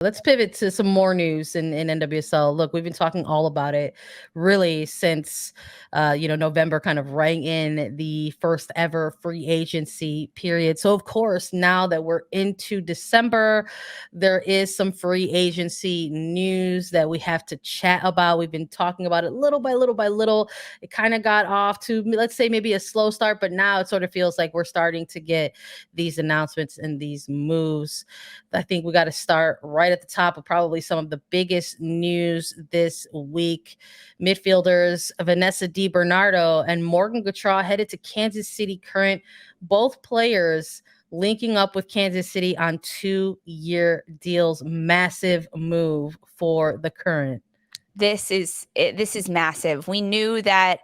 Let's pivot to some more news in NWSL. Look, we've been talking all about it really since, November kind of rang in the first ever free agency period. So, of course, now that we're into December, there is some free agency news that we have to chat about. We've been talking about it little by little by little. It kind of got off to, let's say, maybe a slow start, but now it sort of feels like we're starting to get these announcements and these moves. I think we got to start right at the top of probably some of the biggest news this week. Midfielders Vanessa DiBernardo and Morgan Gautrat headed to Kansas City Current. Both players linking up with Kansas City on 2-year deals. Massive move for the Current. This is massive. We knew that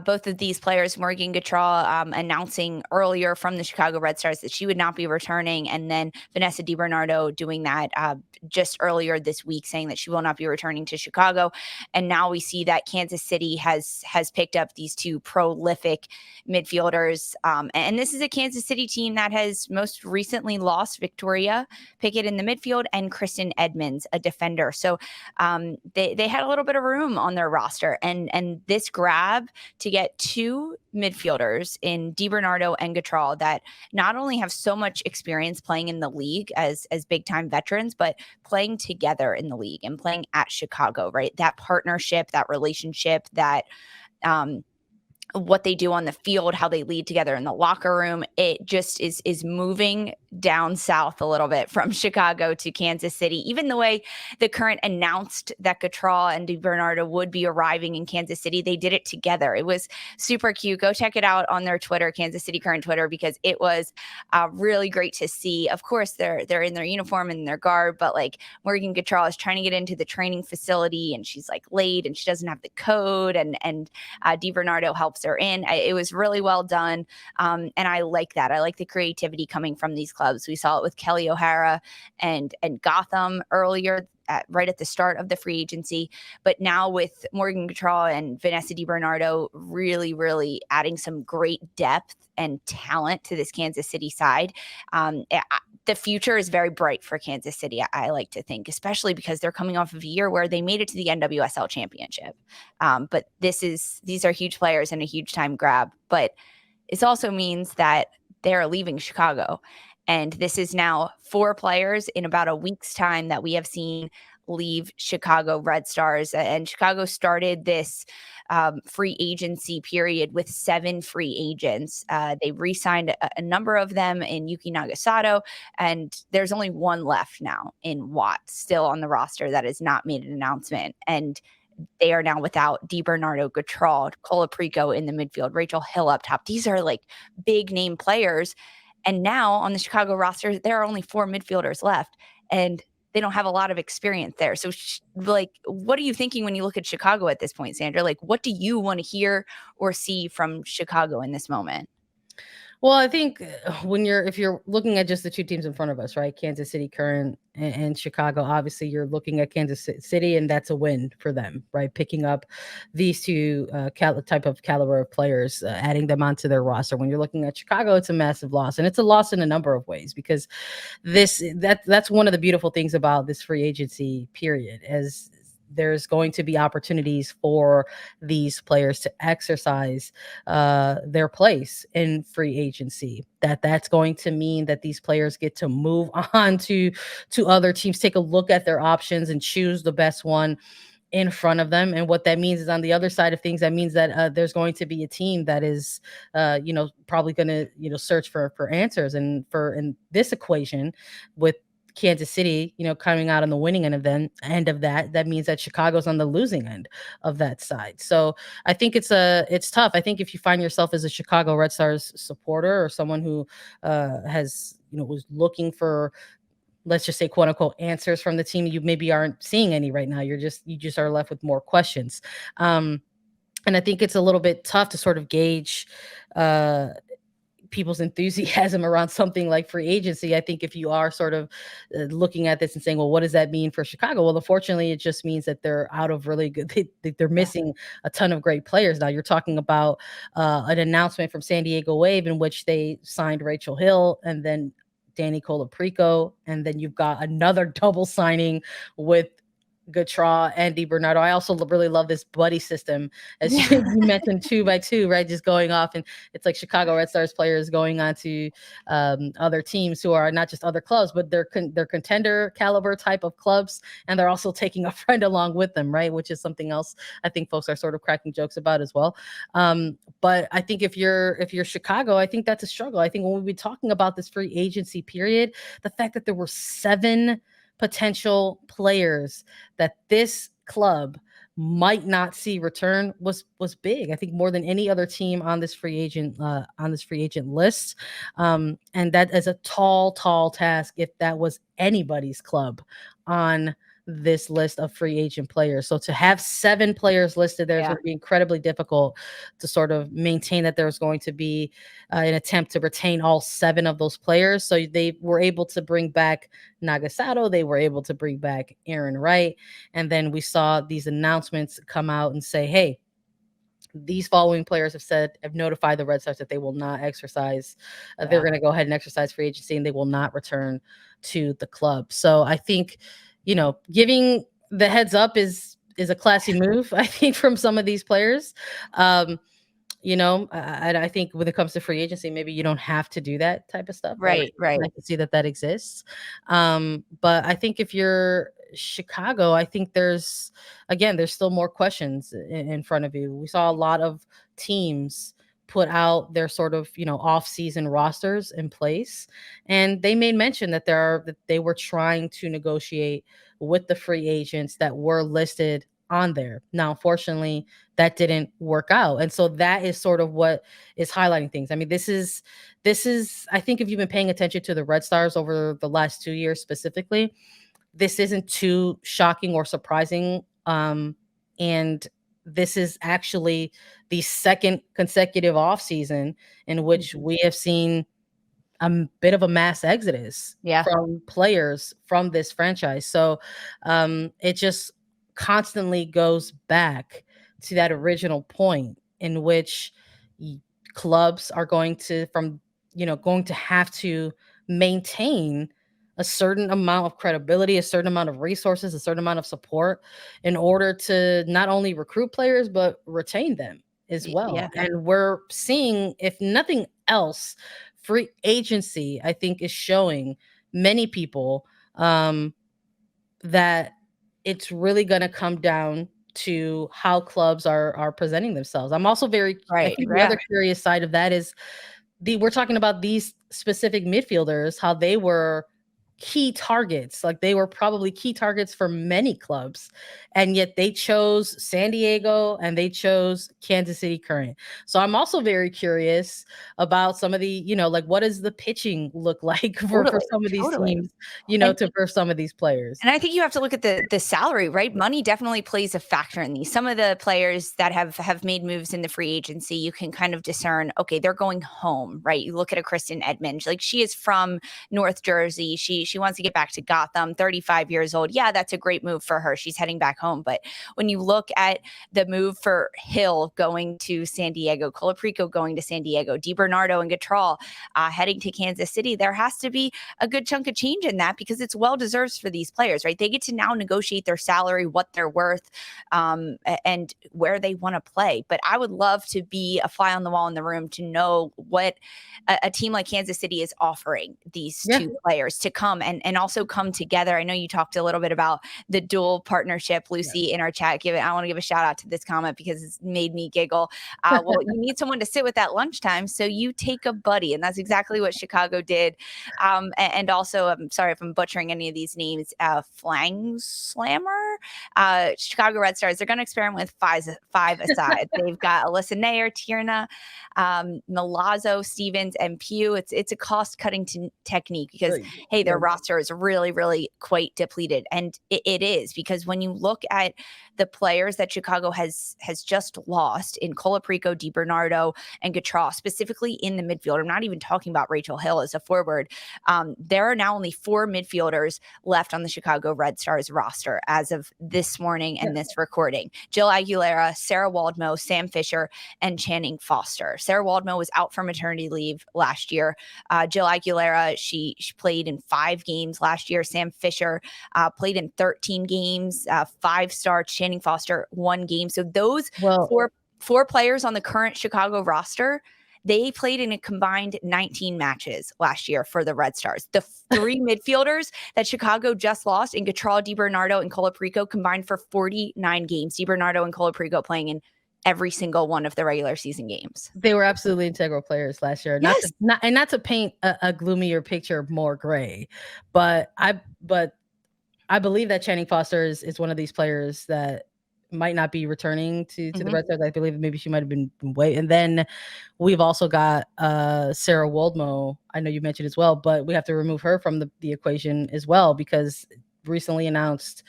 both of these players, Morgan Gautrat announcing earlier from the Chicago Red Stars that she would not be returning, and then Vanessa DiBernardo doing that just earlier this week, saying that she will not be returning to Chicago. And now we see that Kansas City has picked up these two prolific midfielders. And this is a Kansas City team that has most recently lost Victoria Pickett in the midfield and Kristen Edmonds, a defender. So they had a little bit of room on their roster, and this grab to get two midfielders in DiBernardo and Gautrat that not only have so much experience playing in the league as big time veterans, but playing together in the league and playing at Chicago, right? That partnership, that relationship, that what they do on the field, how they lead together in the locker room, it just is moving down south a little bit from Chicago to Kansas City. Even the way the Current announced that Gautrat and DiBernardo would be arriving in Kansas City, they did it together. It was super cute. Go check it out on their Twitter, Kansas City Current Twitter, because it was really great to see. Of course, they're in their uniform and their garb, but like Morgan Gautrat is trying to get into the training facility and she's like late and she doesn't have the code, and DiBernardo helps her in. It was really well done, and I like that. I like the creativity coming from these clubs. We saw it with Kelly O'Hara and Gotham earlier, right at the start of the free agency. But now with Morgan Gautrat and Vanessa DiBernardo really, really adding some great depth and talent to this Kansas City side, the future is very bright for Kansas City, I like to think, especially because they're coming off of a year where they made it to the NWSL championship. But these are huge players and a huge time grab. But it also means that they're leaving Chicago. And this is now 4 players in about a week's time that we have seen leave Chicago Red Stars. And Chicago started this free agency period with 7 free agents. They re-signed a number of them in Yuki Nagasato, and there's only one left now in Watt, still on the roster, that has not made an announcement. And they are now without DiBernardo, Gautrat, Colaprico in the midfield, Rachel Hill up top. These are like big name players. And now on the Chicago roster, there are only 4 midfielders left, and they don't have a lot of experience there. So, what are you thinking when you look at Chicago at this point, Sandra? Like, what do you want to hear or see from Chicago in this moment? Well, I think if you're looking at just the two teams in front of us, right? Kansas City Current and Chicago, obviously you're looking at Kansas City, and that's a win for them, right? Picking up these two type of caliber of players, adding them onto their roster. When you're looking at Chicago, it's a massive loss, and it's a loss in a number of ways, because that's one of the beautiful things about this free agency period, as there's going to be opportunities for these players to exercise their place in free agency. That's going to mean that these players get to move on to other teams, take a look at their options and choose the best one in front of them. And what that means is, on the other side of things, that means that there's going to be a team that is probably going to search for answers. And in this equation, with Kansas City, coming out on the winning end of that means that Chicago's on the losing end of that side. So I think it's tough. I think if you find yourself as a Chicago Red Stars supporter, or someone who was looking for, let's just say, quote unquote, answers from the team, you maybe aren't seeing any right now. You just are left with more questions. And I think it's a little bit tough to sort of gauge people's enthusiasm around something like free agency. I think if you are sort of looking at this and saying, well, what does that mean for Chicago? Well, unfortunately, it just means that they're out of really good, they're missing a ton of great players. Now you're talking about an announcement from San Diego Wave in which they signed Rachel Hill, and then Danny Colaprico, and then you've got another double signing with Gautrat and DiBernardo. I also really love this buddy system, as you mentioned, 2x2, right? Just going off, and it's like Chicago Red Stars players going on to other teams who are not just other clubs, but they're contender caliber type of clubs, and they're also taking a friend along with them, right? Which is something else I think folks are sort of cracking jokes about as well. But I think if you're Chicago, I think that's a struggle. I think when we'll be talking about this free agency period, the fact that there were 7 potential players that this club might not see return was big. I think more than any other team on this free agent list, and that is a tall task if that was anybody's club on this list of free agent players. So to have 7 players listed there is going to be incredibly difficult to sort of maintain that there's going to be an attempt to retain all 7 of those players. So they were able to bring back Nagasato. They were able to bring back Aaron Wright. And then we saw these announcements come out and say, hey, these following players have notified the Red Stars that they will not exercise. They're going to go ahead and exercise free agency, and they will not return to the club. So I think, giving the heads up is a classy move, I think, from some of these players. I think when it comes to free agency, maybe you don't have to do that type of stuff. Right. I can see that exists. But I think if you're Chicago, I think there's still more questions in front of you. We saw a lot of teams put out their sort of off-season rosters in place, and they made mention that they were trying to negotiate with the free agents that were listed on there. Now, unfortunately, that didn't work out, and so that is sort of what is highlighting things. I mean, this is I think if you've been paying attention to the Red Stars over the last 2 years specifically, this isn't too shocking or surprising, and this is actually the second consecutive offseason in which we have seen a bit of a mass exodus from players from this franchise. So it just constantly goes back to that original point in which clubs are going to have to maintain a certain amount of credibility, a certain amount of resources, a certain amount of support in order to not only recruit players, but retain them as well. Yeah. And we're seeing, if nothing else, free agency, I think, is showing many people that it's really going to come down to how clubs are presenting themselves. I'm also I think the other curious side of that is we're talking about these specific midfielders, how they were key targets. Like, they were probably key targets for many clubs, and yet they chose San Diego and they chose Kansas City Current. So I'm also very curious about some of the, what does the pitching look like for some of these teams, for some of these players. And I think you have to look at the salary, right? Money definitely plays a factor in these. Some of the players that have made moves in the free agency, you can kind of discern, okay, they're going home, right? You look at a Kristen Edmonds, like, she is from North Jersey. She wants to get back to Gotham, 35 years old. Yeah, that's a great move for her. She's heading back home. But when you look at the move for Hill going to San Diego, Colaprico going to San Diego, DiBernardo and Gautrat heading to Kansas City, there has to be a good chunk of change in that, because it's well-deserved for these players, right? They get to now negotiate their salary, what they're worth, and where they want to play. But I would love to be a fly on the wall in the room to know what a team like Kansas City is offering these 2 players to come and also come together. I know you talked a little bit about the dual partnership, Lucy, in our chat. I want to give a shout out to this comment because it's made me giggle. Well, you need someone to sit with at lunchtime, so you take a buddy, and that's exactly what Chicago did. And also, I'm sorry if I'm butchering any of these names, Flang Slammer, Chicago Red Stars, they're going to experiment with five aside. They've got Alyssa Nair, Tierna, Milazzo, Stevens, and Pugh. It's a cost-cutting technique because, hey, they're roster is really, really quite depleted. And it is, because when you look at the players that Chicago has just lost in Colaprico, DiBernardo, and Gautrat, specifically in the midfield, I'm not even talking about Rachel Hill as a forward. There are now only 4 midfielders left on the Chicago Red Stars roster as of this morning and this recording: Jill Aguilera, Sarah Waldmo, Sam Fisher, and Channing Foster. Sarah Waldmo was out for maternity leave last year. Jill Aguilera, she played in 5 games last year. Sam Fisher played in 13 games, 5 starts. Channing Foster, 1 game. So those four players on the current Chicago roster, they played in a combined 19 matches last year for the Red Stars. The 3 midfielders that Chicago just lost in Gautrat, DiBernardo, and Colaprico combined for 49 games. DiBernardo and Colaprico playing in every single one of the regular season games. They were absolutely integral players last year. Yes. Not to paint a gloomier picture, more gray, but I believe that Channing Foster is one of these players that might not be returning to the Red Stars. I believe maybe she might have been away. And then we've also got Sarah Waldmo. I know you mentioned as well, but we have to remove her from the equation as well, because recently announced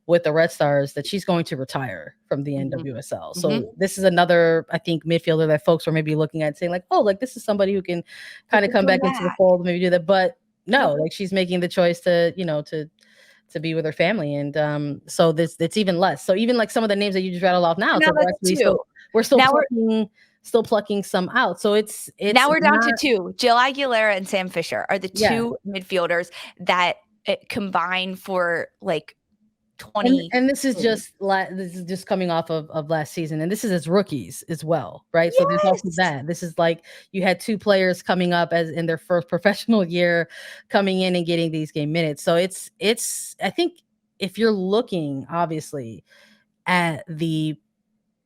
with the Red Stars that she's going to retire from the NWSL. So this is another, I think, midfielder that folks are maybe looking at saying like, oh, like this is somebody who can kind of come back into the fold, maybe do that. But no, like she's making the choice to, to be with her family. And so it's even less. So even like some of the names that you just rattled off now, so we're still plucking some out. So it's now we're down to 2. Jill Aguilera and Sam Fisher are the 2 midfielders that combine for like 20. And this is just coming off of last season, and this is as rookies as well, right? Yes. So there's also that. This is like you had 2 players coming up as in their first professional year, coming in and getting these game minutes. So it's I think if you're looking obviously at the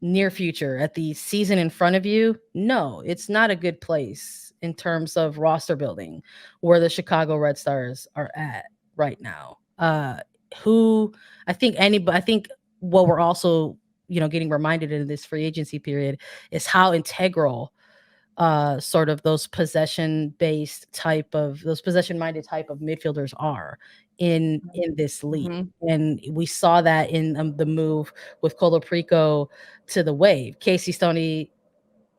near future, at the season in front of you, no, it's not a good place in terms of roster building where the Chicago Red Stars are at right now. I think what we're also, getting reminded in this free agency period is how integral sort of those possession-minded type of midfielders are in this league. And we saw that in the move with Colaprico to the Wave. Casey Stoney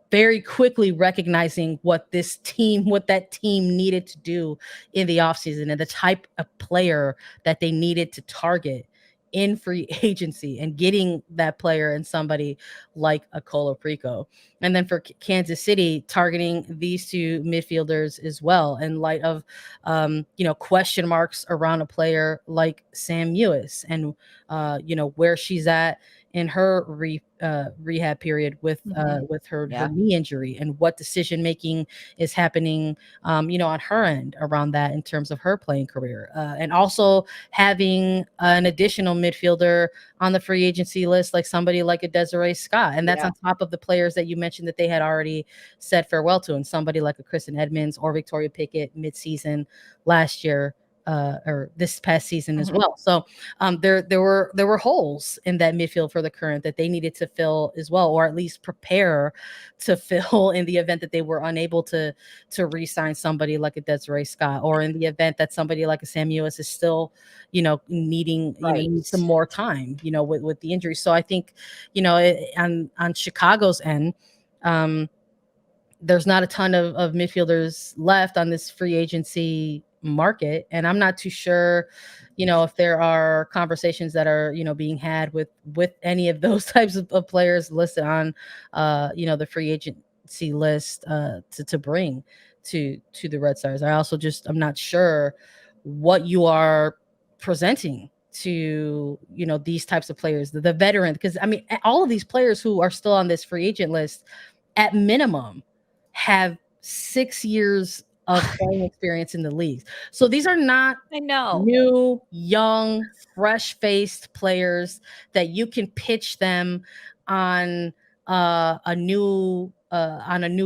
very quickly recognizing what that team needed to do in the offseason and the type of player that they needed to target in free agency, and getting that player in somebody like a Colaprico. And then for Kansas City, targeting these 2 midfielders as well, in light of question marks around a player like Sam Mewis and where she's at in her rehab period with her knee injury, and what decision making is happening on her end around that in terms of her playing career, and also having an additional midfielder on the free agency list, like somebody like a Desiree Scott, and that's on top of the players that you mentioned that they had already said farewell to, and somebody like a Kristen Edmonds or Victoria Pickett mid-season last year. Or this past season as well. So there were holes in that midfield for the Current that they needed to fill as well, or at least prepare to fill in the event that they were unable to re-sign somebody like a Desiree Scott, or in the event that somebody like a Sam Mewis is still, needing some more time, with the injury. So I think, on Chicago's end, there's not a ton of midfielders left on this free agency market, and I'm not too sure if there are conversations that are being had with any of those types of players listed on the free agency list to bring to the Red Stars. I'm not sure what you are presenting to these types of players, the veteran, because I mean all of these players who are still on this free agent list at minimum have 6 years of playing experience in the leagues. So these are not new, young, fresh-faced players that you can pitch them on a new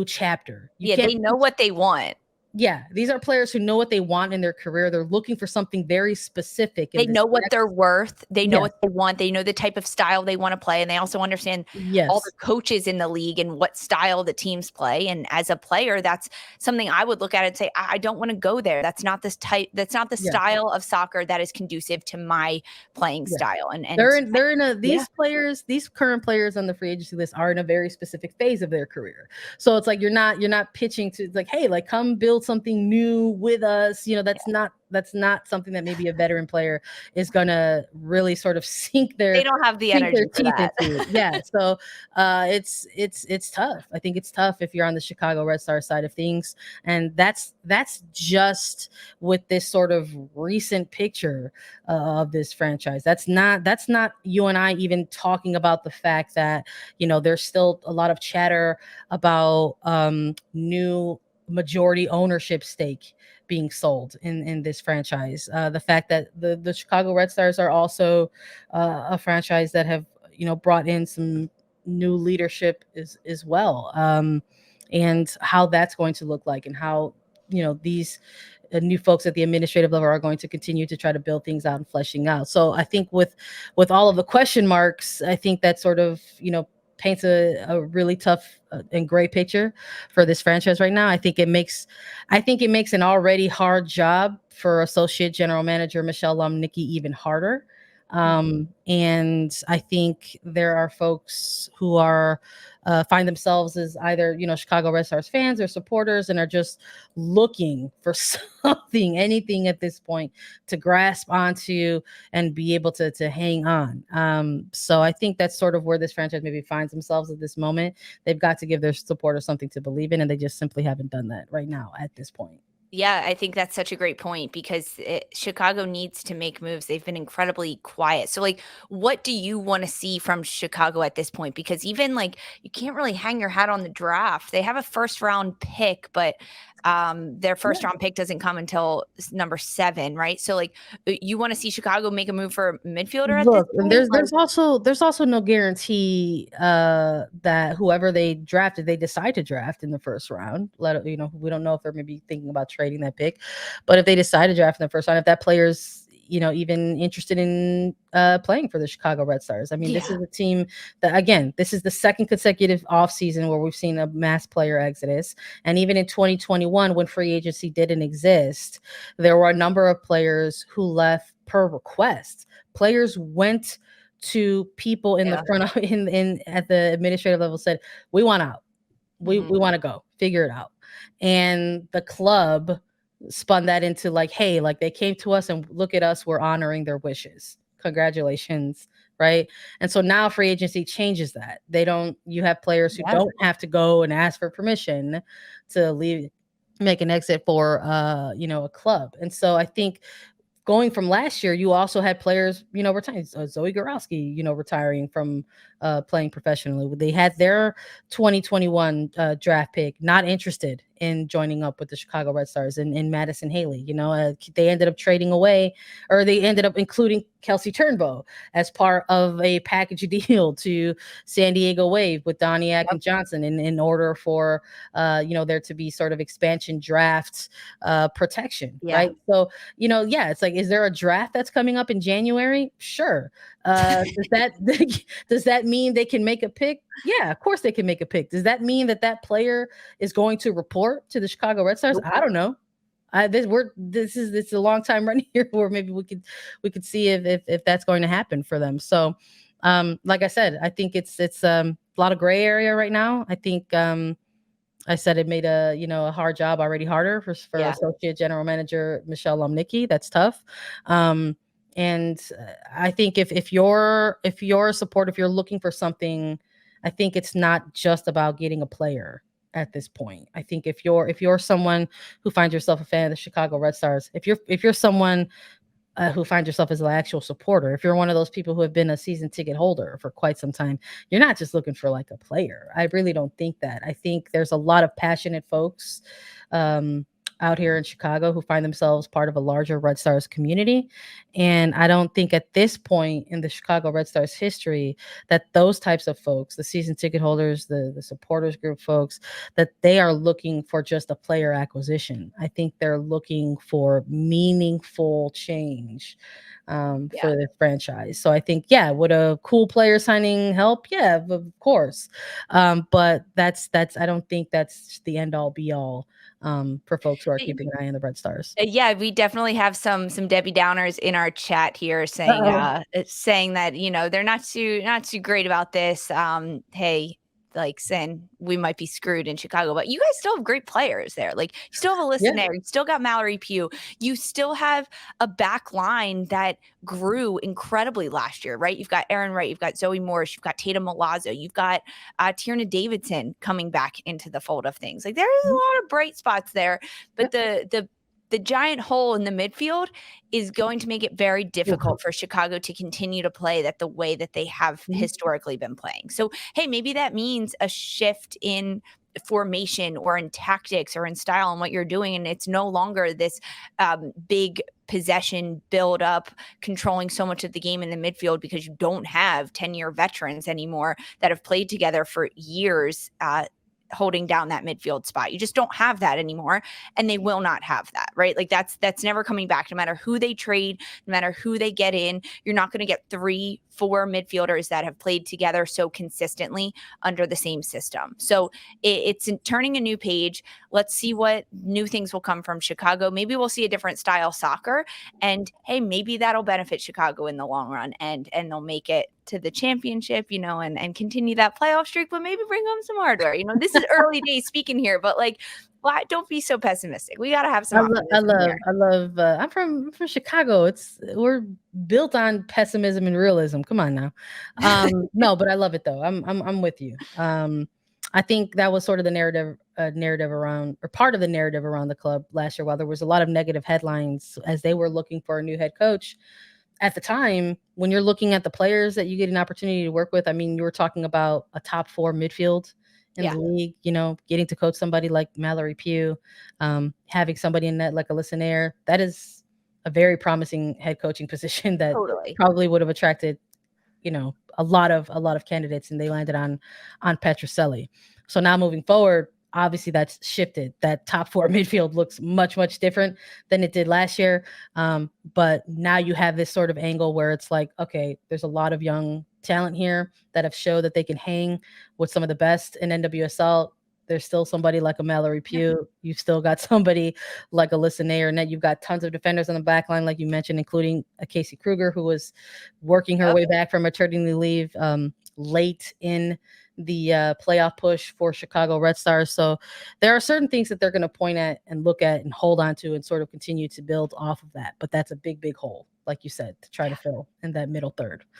chapter. They know what they want. Yeah, these are players who know what they want in their career. They're looking for something very specific. They know what they're worth. They know Yes. what they want. They know the type of style they want to play. And they also understand all the Yes. coaches in the league and what style the teams play. And as a player, that's something I would look at and say, I don't want to go there. That's not this type. That's not the Yeah. style of soccer that is conducive to my playing Yeah. style. And they're in a, yeah. these current players on the free agency list are in a very specific phase of their career. So it's like, you're not pitching to like, hey, like come build something new with us. You know, that's not something that maybe a veteran player is gonna really sort of sink their They don't have the energy for that. into. Yeah. So it's tough. I think it's tough if you're on the Chicago Red Stars side of things. And that's just with this sort of recent picture of this franchise. That's not you and I even talking about the fact that, you know, there's still a lot of chatter about new majority ownership stake being sold in this franchise. The fact that the Chicago Red Stars are also a franchise that have, you know, brought in some new leadership as well, and how that's going to look like, and how, you know, these new folks at the administrative level are going to continue to try to build things out and fleshing out. So I think with all of the question marks, I think that sort of, you know, paints a really tough and gray picture for this franchise right now. I think it makes an already hard job for associate general manager Michelle Lomnicki even harder. And I think there are folks who are find themselves as either, you know, Chicago Red Stars fans or supporters, and are just looking for something, anything at this point to grasp onto and be able to hang on. So I think that's sort of where this franchise maybe finds themselves at this moment. They've got to give their supporters something to believe in, and they just simply haven't done that right now at this point. Yeah, I think that's such a great point because Chicago needs to make moves. They've been incredibly quiet. So, like, what do you want to see from Chicago at this point? Because even like you can't really hang your hat on the draft. They have a first round pick, but their first round pick doesn't come until number 7, right? So, like, you want to see Chicago make a move for a midfielder at this point? And there's also no guarantee that whoever they drafted, they decide to draft in the first round. You know, we don't know if they're maybe thinking about trading that pick, but if they decide to draft in the first round, if that player's, you know, even interested in playing for the Chicago Red Stars. I mean, this is a team that, again, this is the second consecutive offseason where we've seen a mass player exodus. And even in 2021, when free agency didn't exist, there were a number of players who left per request. Players went to people in the front of, in at the administrative level, said, we want out. We want to go. Figure it out. And the club spun that into like, hey, like they came to us and look at us, we're honoring their wishes. Congratulations. Right. And so now free agency changes that. You have players who don't have to go and ask for permission to leave, make an exit for you know, a club. And so I think going from last year, you also had players, you know, retiring. Zoe Gorowski, you know, retiring from playing professionally. They had their 2021 draft pick, not interested in joining up with the Chicago Red Stars, and Madison Haley. You know, they ended up trading away, or they ended up including Kelsey Turnbow as part of a package deal to San Diego Wave with Doniak and Johnson in order for, you know, there to be sort of expansion draft protection, right? So, you know, it's like, is there a draft that's coming up in January? Sure. Does that mean they can make a pick? Yeah, of course they can make a pick. Does that mean that player is going to report to the Chicago Red Stars? I don't know. This is a long time running here where maybe we could see if that's going to happen for them. So, like I said, I think it's a lot of gray area right now. I think I said it made a hard job already harder for associate general manager Michelle Lomnicki. That's tough. And I think if you're a supporter, if you're looking for something, I think it's not just about getting a player at this point. I think if you're someone who finds yourself a fan of the Chicago Red Stars, if you're someone who finds yourself as an actual supporter, if you're one of those people who have been a season ticket holder for quite some time, you're not just looking for like a player. I really don't think that. I think there's a lot of passionate folks out here in Chicago who find themselves part of a larger Red Stars community. And I don't think at this point in the Chicago Red Stars history that those types of folks, the season ticket holders, the supporters group folks, that they are looking for just a player acquisition. I think they're looking for meaningful change for the franchise. So I think, yeah, would a cool player signing help? Yeah, of course. But that's I don't think that's the end all be all for folks who are keeping an eye on the Red Stars. Yeah, we definitely have some Debbie Downers in our chat here saying saying that, you know, they're not too great about this. Hey, like saying we might be screwed in Chicago, but you guys still have great players there. Like you still have a listen there. You still got Mallory Pugh. You still have a back line that grew incredibly last year, right? You've got Erin Wright, you've got Zoe Morris, you've got Tatum Milazzo, you've got Tierna Davidson coming back into the fold of things. Like there's a lot of bright spots there, but the giant hole in the midfield is going to make it very difficult for Chicago to continue to play that the way that they have historically been playing. So, hey, maybe that means a shift in formation or in tactics or in style and what you're doing. And it's no longer this big possession build up, controlling so much of the game in the midfield because you don't have 10-year veterans anymore that have played together for years, holding down that midfield spot. You just don't have that anymore, and they will not have that, right? Like that's never coming back. No matter who they trade, no matter who they get in, you're not going to get 3-4 midfielders that have played together so consistently under the same system. So it's turning a new page. Let's see what new things will come from Chicago. Maybe we'll see a different style soccer, and hey, maybe that'll benefit Chicago in the long run, and they'll make it to the championship, you know, and continue that playoff streak, but maybe bring home some hardware. You know, this is early days speaking here, but like, well, don't be so pessimistic. We got to have some optimism. I love I'm from Chicago. We're built on pessimism and realism. Come on now. No, but I love it though. I'm with you. I think that was sort of the narrative around, or part of the narrative around the club last year. While there was a lot of negative headlines as they were looking for a new head coach, at the time, when you're looking at the players that you get an opportunity to work with, I mean, you were talking about a top 4 midfield in the league, you know, getting to coach somebody like Mallory Pugh, having somebody in net like Alyssa Nair, that is a very promising head coaching position that probably would have attracted, you know, a lot of candidates, and they landed on Petroselli. So now moving forward, obviously that's shifted. That top 4 midfield looks much, much different than it did last year. But now you have this sort of angle where it's like, okay, there's a lot of young talent here that have showed that they can hang with some of the best in NWSL. There's still somebody like a Mallory Pugh. You've still got somebody like Alyssa Nair, and then you've got tons of defenders on the back line, like you mentioned, including a Casey Kruger, who was working her way back from maternity leave late in the playoff push for Chicago Red Stars. So there are certain things that they're going to point at and look at and hold on to and sort of continue to build off of that. But that's a big, big hole, like you said, to try to fill in that middle third.